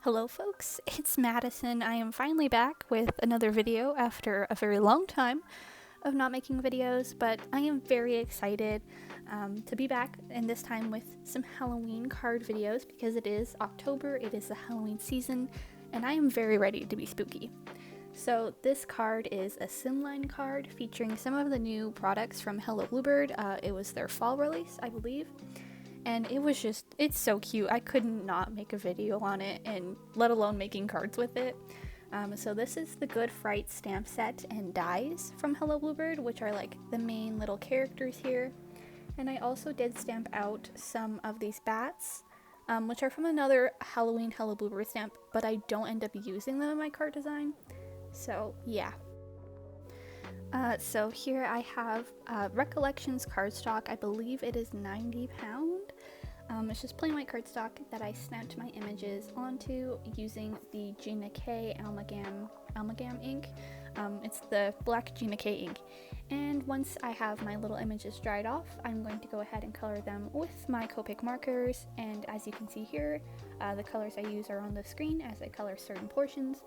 Hello folks, it's Madison. I am finally back with another video after a very long time of not making videos, but I am very excited to be back, and this time with some Halloween card videos because it is October, it is the Halloween season, and I am very ready to be spooky. So this card is a Slimline card featuring some of the new products from Hello Bluebird. It was their fall release, I believe. And it's so cute. I could not make a video on it, and let alone making cards with it. So this is the Good Fright stamp set and dies from Hello Bluebird, which are like the main little characters here. And I also did stamp out some of these bats, which are from another Halloween Hello Bluebird stamp, but I don't end up using them in my card design. So yeah. So here I have Recollections cardstock. I believe it is £90. It's just plain white cardstock that I snapped my images onto using the Gina Amalgam ink. It's the black Gina K ink. And once I have my little images dried off, I'm going to go ahead and color them with my Copic markers. And as you can see here, the colors I use are on the screen as I color certain portions.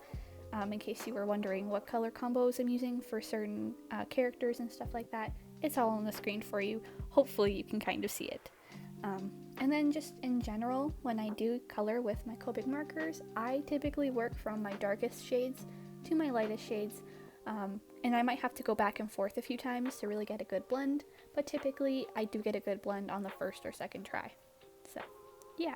In case you were wondering what color combos I'm using for certain characters and stuff like that, it's all on the screen for you. Hopefully you can kind of see it. And then just in general, when I do color with my Copic markers, I typically work from my darkest shades to my lightest shades, and I might have to go back and forth a few times to really get a good blend, but typically I do get a good blend on the first or second try. So yeah.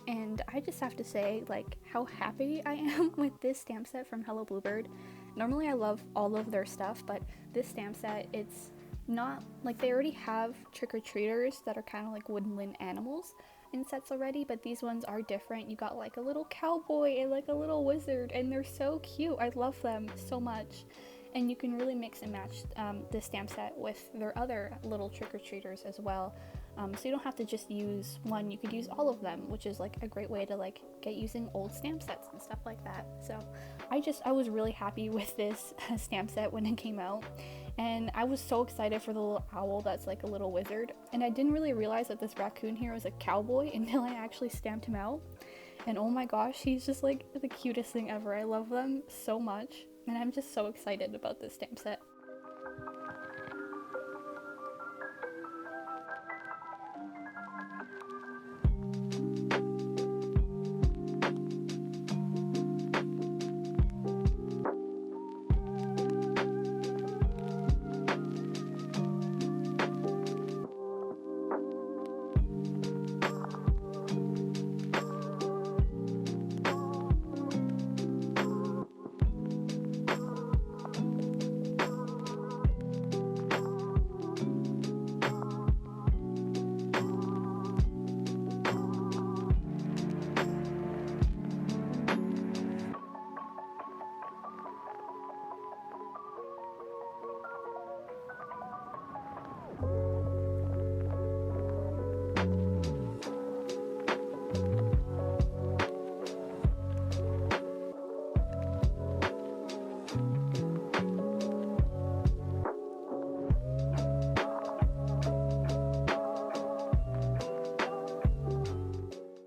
And I just have to say, like, how happy I am with this stamp set from Hello Bluebird. Normally I love all of their stuff, but this stamp set, it's not like they already have trick-or-treaters that are kind of like woodland animals in sets already, but these ones are different. You got like a little cowboy and like a little wizard, and they're so cute. I love them so much. And you can really mix and match this stamp set with their other little trick-or-treaters as well. So you don't have to just use one, you could use all of them, which is like a great way to like get using old stamp sets and stuff like that. So I was really happy with this stamp set when it came out, and I was so excited for the little owl that's like a little wizard, and I didn't really realize that this raccoon here was a cowboy until I actually stamped him out. And oh my gosh, he's just like the cutest thing ever. I love them so much, and I'm just so excited about this stamp set.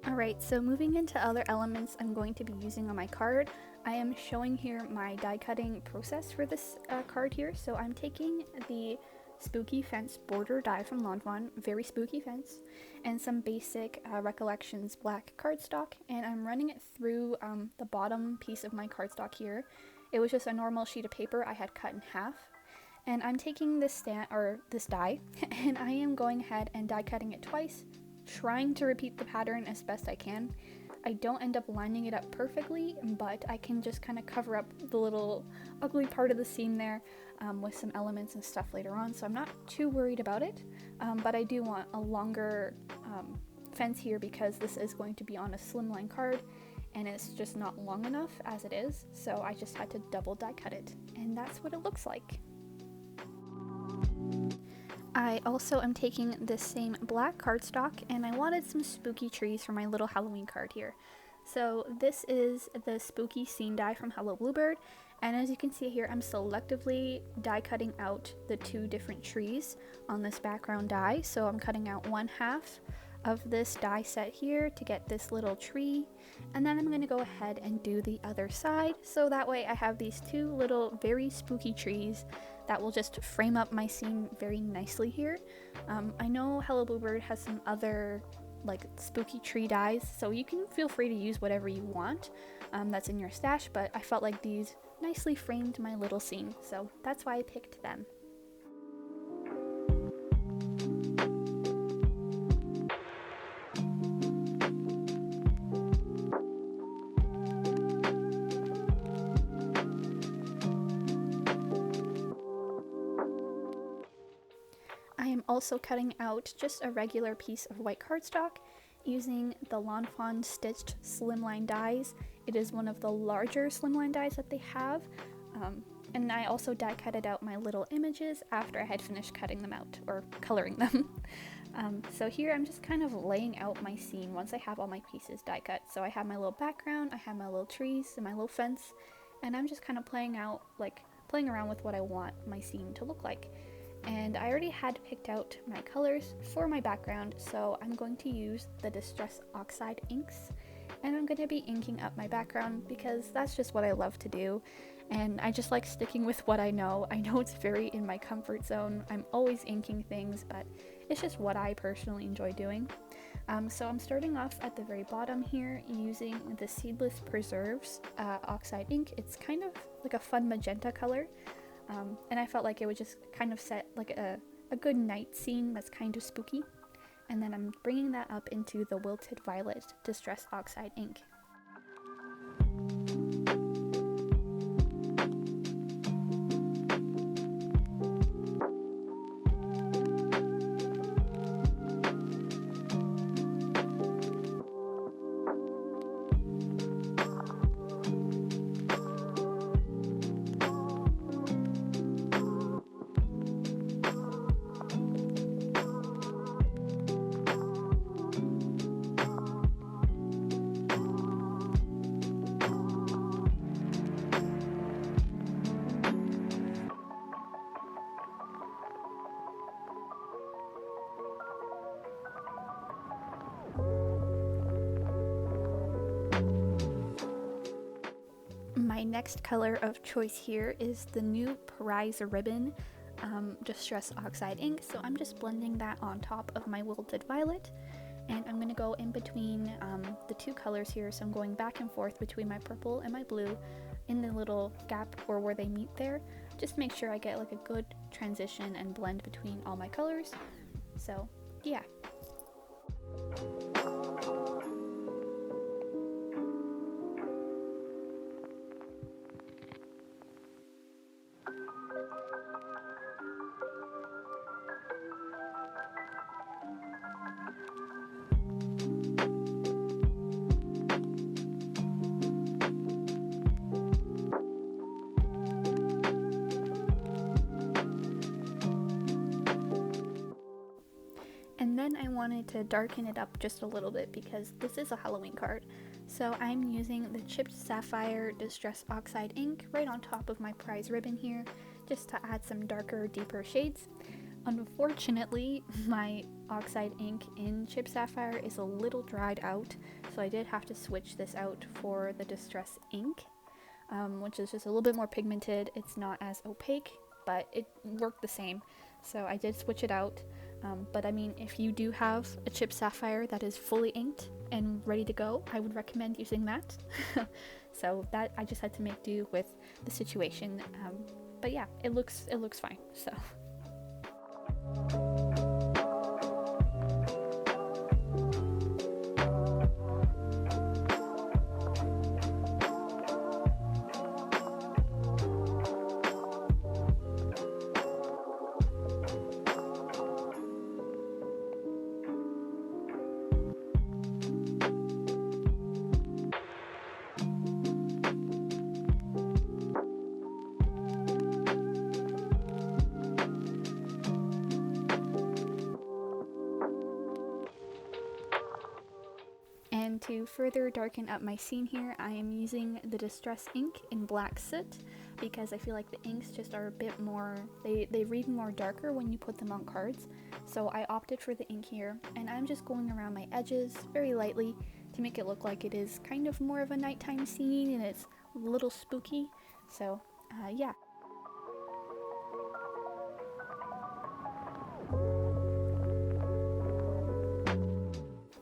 Alright, so moving into other elements I'm going to be using on my card, I am showing here my die cutting process for this card here. So I'm taking the Spooky Fence border die from London, very spooky fence, and some basic Recollections black cardstock, and I'm running it through the bottom piece of my cardstock here. It was just a normal sheet of paper I had cut in half. And I'm taking this die, and I am going ahead and die cutting it twice, trying to repeat the pattern as best I can. I don't end up lining it up perfectly, but I can just kind of cover up the little ugly part of the seam there with some elements and stuff later on, so I'm not too worried about it. But I do want a longer fence here because this is going to be on a Slimline card, and it's just not long enough as it is, so I just had to double die cut it, and that's what it looks like. I also am taking this same black cardstock, and I wanted some spooky trees for my little Halloween card here. So this is the spooky scene die from Hello Bluebird, and as you can see here, I'm selectively die cutting out the two different trees on this background die. So I'm cutting out one half of this die set here to get this little tree, and then I'm going to go ahead and do the other side, so that way I have these two little very spooky trees that will just frame up my scene very nicely here. I know Hello Bluebird has some other like spooky tree dies, so you can feel free to use whatever you want that's in your stash, but I felt like these nicely framed my little scene, so that's why I picked them. I am also cutting out just a regular piece of white cardstock using the Fawn stitched Slimline dies. It is one of the larger Slimline dies that they have, and I also die cutted out my little images after I had finished cutting them out, or coloring them. So here I'm just kind of laying out my scene once I have all my pieces die cut. So I have my little background, I have my little trees and my little fence, and I'm just kind of playing around with what I want my scene to look like. And I already had picked out my colors for my background, so I'm going to use the Distress Oxide inks, and I'm going to be inking up my background because that's just what I love to do, and I just like sticking with what I know. I know it's very in my comfort zone. I'm always inking things, but it's just what I personally enjoy doing. So I'm starting off at the very bottom here using the Seedless Preserves Oxide ink. It's kind of like a fun magenta color. And I felt like it would just kind of set like a good night scene that's kind of spooky. And then I'm bringing that up into the Wilted Violet Distress Oxide ink. My next color of choice here is the new Prize Ribbon Distress Oxide ink, so I'm just blending that on top of my Wilted Violet, and I'm going to go in between the two colors here, so I'm going back and forth between my purple and my blue in the little gap or where they meet there, just make sure I get like a good transition and blend between all my colors. So yeah. And then I wanted to darken it up just a little bit because this is a Halloween card. So I'm using the chipped Sapphire Distress Oxide ink right on top of my prize ribbon here, just to add some darker, deeper shades. Unfortunately, my Oxide ink in chipped Sapphire is a little dried out, so I did have to switch this out for the Distress ink, which is just a little bit more pigmented. It's not as opaque, but it worked the same. So I did switch it out. But I mean, if you do have a chipped sapphire that is fully inked and ready to go, I would recommend using that. So that I just had to make do with the situation. But yeah, it looks fine. So. And to further darken up my scene here, I am using the Distress ink in Black Soot because I feel like the inks just are a bit more, they read more darker when you put them on cards. So I opted for the ink here, and I'm just going around my edges very lightly to make it look like it is kind of more of a nighttime scene and it's a little spooky. So yeah.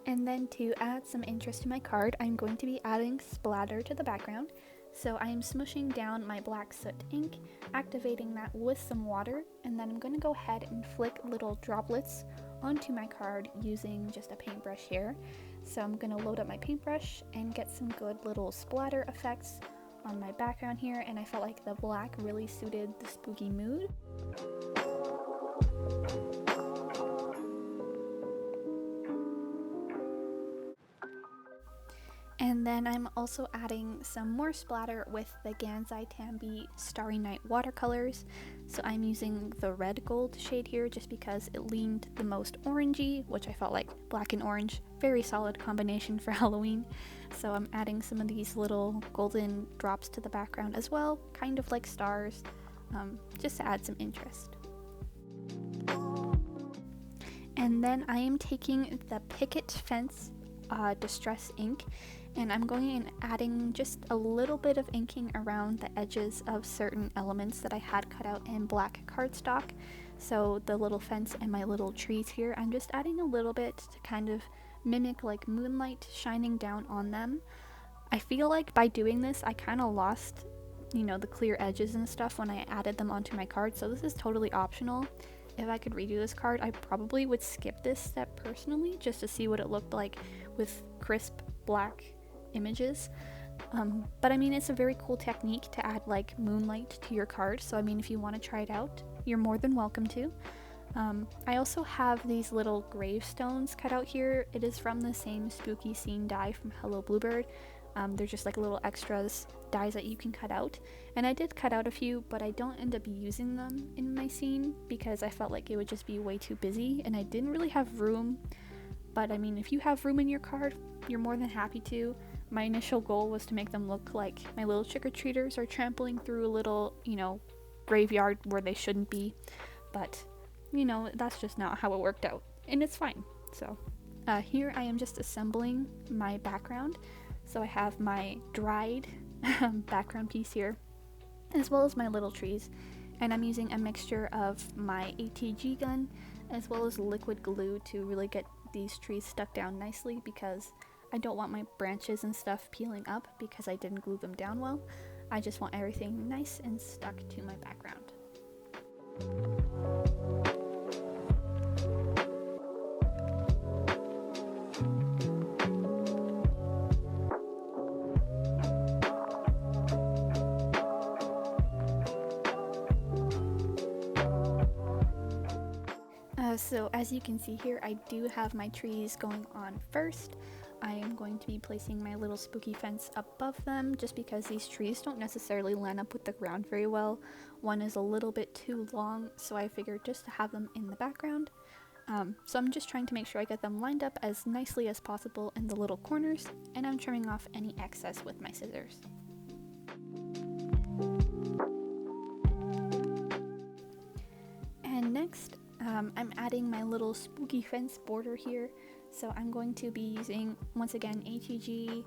And then to add some interest to my card, I'm going to be adding splatter to the background. So I am smushing down my black soot ink, activating that with some water, and then I'm going to go ahead and flick little droplets onto my card using just a paintbrush here. So I'm going to load up my paintbrush and get some good little splatter effects on my background here, and I felt like the black really suited the spooky mood. And then I'm also adding some more splatter with the Ganzai Tambi Starry Night watercolors. So I'm using the red gold shade here just because it leaned the most orangey, which I felt like black and orange, very solid combination for Halloween. So I'm adding some of these little golden drops to the background as well, kind of like stars, just to add some interest. And then I am taking the Picket Fence Distress ink, and I'm going and adding just a little bit of inking around the edges of certain elements that I had cut out in black cardstock. So the little fence and my little trees here, I'm just adding a little bit to kind of mimic like moonlight shining down on them. I feel like by doing this I kind of lost, you know, the clear edges and stuff when I added them onto my card, so this is totally optional. If I could redo this card, I probably would skip this step personally just to see what it looked like with crisp black images. But I mean, it's a very cool technique to add like moonlight to your card, so I mean, if you want to try it out, you're more than welcome to. I also have these little gravestones cut out here. It is from the same spooky scene die from Hello Bluebird. They're just like little extras dies that you can cut out, and I did cut out a few, but I don't end up using them in my scene because I felt like it would just be way too busy and I didn't really have room. But I mean, if you have room in your card, you're more than happy to. My initial goal was to make them look like my little trick-or-treaters are trampling through a little, you know, graveyard where they shouldn't be, but you know, that's just not how it worked out, and it's fine. So here I am just assembling my background. So I have my dried background piece here, as well as my little trees, and I'm using a mixture of my ATG gun as well as liquid glue to really get these trees stuck down nicely, because I don't want my branches and stuff peeling up because I didn't glue them down well. I just want everything nice and stuck to my background. So as you can see here, I do have my trees going on first. I am going to be placing my little spooky fence above them just because these trees don't necessarily line up with the ground very well. One is a little bit too long, so I figured just to have them in the background. So I'm just trying to make sure I get them lined up as nicely as possible in the little corners, and I'm trimming off any excess with my scissors. And next, I'm adding my little spooky fence border here. So I'm going to be using, once again, ATG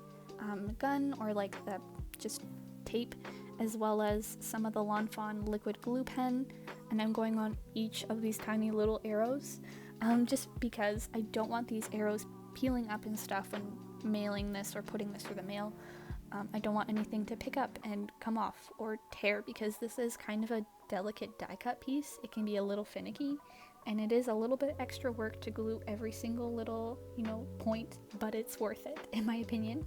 gun or like the just tape, as well as some of the Fawn liquid glue pen, and I'm going on each of these tiny little arrows, just because I don't want these arrows peeling up and stuff when mailing this or putting this through the mail. I don't want anything to pick up and come off or tear, because this is kind of a delicate die cut piece. It can be a little finicky, and it is a little bit extra work to glue every single little, you know, point, but it's worth it in my opinion.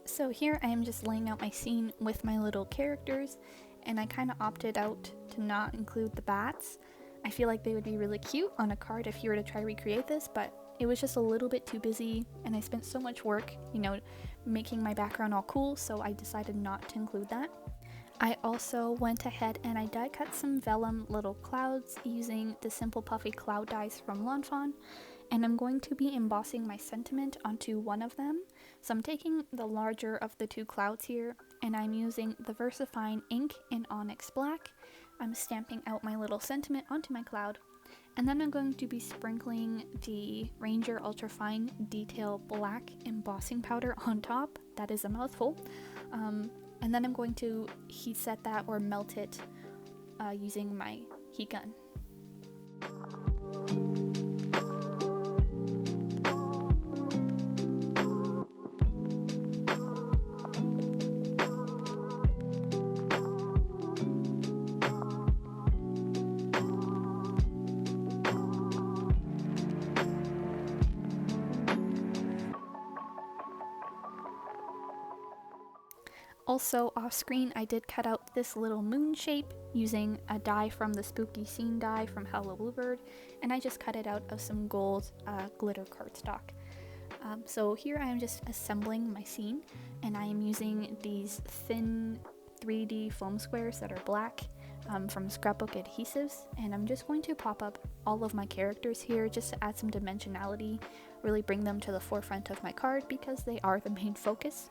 So here I am just laying out my scene with my little characters, and I kind of opted out to not include the bats. I feel like they would be really cute on a card if you were to try recreate this, but it was just a little bit too busy, and I spent so much work, you know, making my background all cool, so I decided not to include that. I also went ahead and I die cut some vellum little clouds using the simple puffy cloud dies from Fawn, and I'm going to be embossing my sentiment onto one of them. So I'm taking the larger of the two clouds here, and I'm using the VersaFine ink in Onyx black. I'm stamping out my little sentiment onto my cloud, And then I'm going to be sprinkling the Ranger Ultrafine Detail Black embossing powder on top. That is a mouthful. And then I'm going to heat set that or melt it using my heat gun. Also off screen, I did cut out this little moon shape using a die from the Spooky Scene die from Hello Bluebird, and I just cut it out of some gold glitter cardstock. So here I am just assembling my scene, and I am using these thin 3D foam squares that are black from scrapbook adhesives, and I'm just going to pop up all of my characters here just to add some dimensionality, really bring them to the forefront of my card because they are the main focus.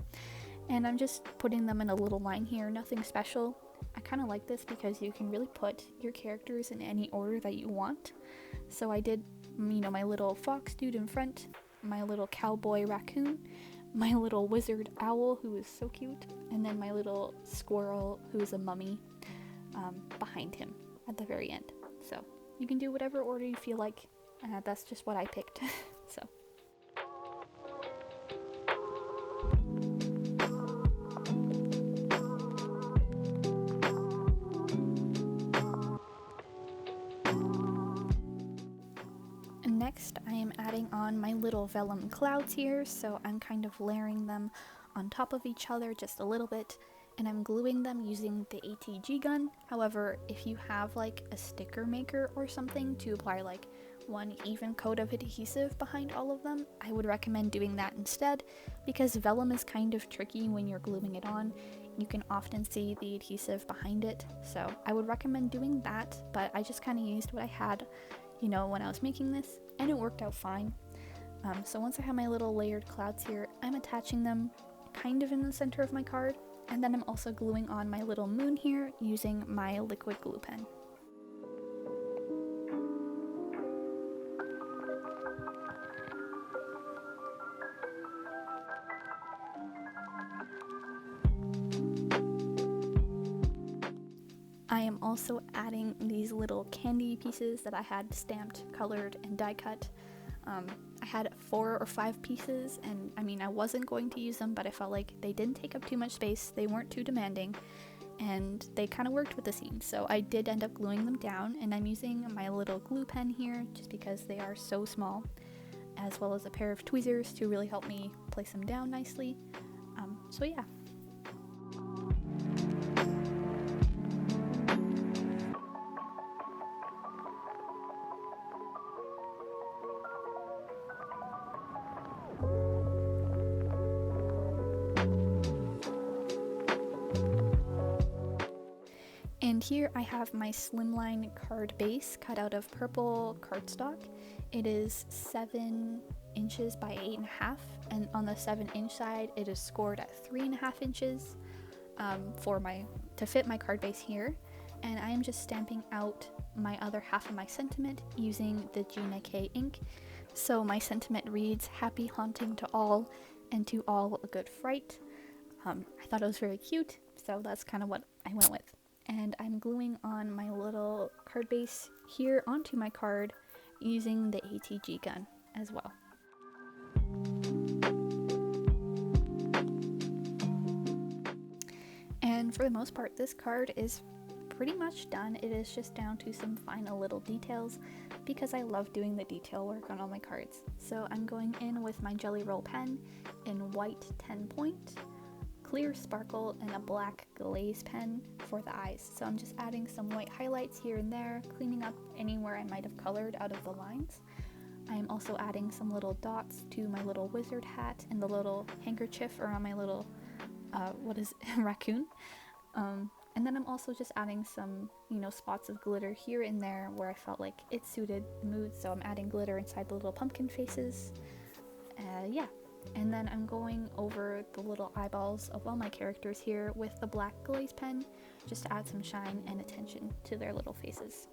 And I'm just putting them in a little line here, nothing special. I kind of like this because you can really put your characters in any order that you want. So I did, my little fox dude in front, my little cowboy raccoon, my little wizard owl who is so cute, and then my little squirrel who is a mummy behind him at the very end. So you can do whatever order you feel like. That's just what I picked. So. Next, I am adding on my little vellum clouds here, so I'm kind of layering them on top of each other just a little bit, and I'm gluing them using the ATG gun. However, if you have like a sticker maker or something to apply like one even coat of adhesive behind all of them, I would recommend doing that instead, because vellum is kind of tricky when you're gluing it on. You can often see the adhesive behind it, so I would recommend doing that, but I just kind of used what I had when I was making this, and it worked out fine. So once I have my little layered clouds here, I'm attaching them kind of in the center of my card, and then I'm also gluing on my little moon here using my liquid glue pen. I am also adding these little candy pieces that I had stamped, colored, and die cut. I had 4 or 5 pieces, and I wasn't going to use them, but I felt like they didn't take up too much space, they weren't too demanding, and they kind of worked with the scene. So I did end up gluing them down, and I'm using my little glue pen here just because they are so small, as well as a pair of tweezers to really help me place them down nicely. So yeah. And here I have my Slimline card base cut out of purple cardstock. It is 7 inches by 8.5, and on the 7-inch side it is scored at 3.5 inches to fit my card base here. And I am just stamping out my other half of my sentiment using the Gina K ink. So my sentiment reads, "Happy haunting to all, and to all a good fright." I thought it was very cute, so that's kind of what I went with. And I'm gluing on my little card base here onto my card using the ATG gun as well. And for the most part, this card is pretty much done. It is just down to some final little details because I love doing the detail work on all my cards. So I'm going in with my Jelly Roll pen in white 10-point, clear sparkle, and a black glaze pen for the eyes. So I'm just adding some white highlights here and there, cleaning up anywhere I might have colored out of the lines. I am also adding some little dots to my little wizard hat and the little handkerchief around my little raccoon. And then I'm also just adding some, spots of glitter here and there where I felt like it suited the mood. So I'm adding glitter inside the little pumpkin faces. Yeah. And then I'm going over the little eyeballs of all my characters here with the black glaze pen, just to add some shine and attention to their little faces.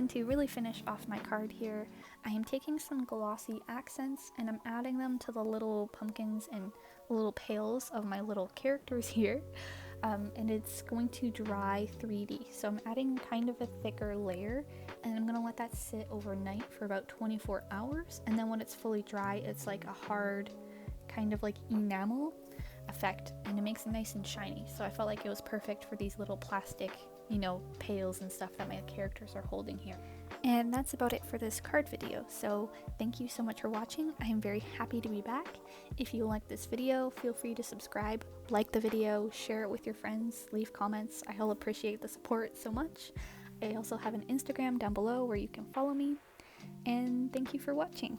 to really finish off my card here, I am taking some Glossy Accents and I'm adding them to the little pumpkins and little pails of my little characters here. And it's going to dry 3D. So I'm adding kind of a thicker layer and I'm gonna let that sit overnight for about 24 hours. And then when it's fully dry, it's like a hard kind of like enamel effect and it makes it nice and shiny. So I felt like it was perfect for these little plastic, you know, pails and stuff that my characters are holding here. And that's about it for this card video. So thank you so much for watching. I am very happy to be back. If you like this video, feel free to subscribe, like the video, share it with your friends, leave comments. I'll appreciate the support so much. I also have an Instagram down below where you can follow me. And thank you for watching.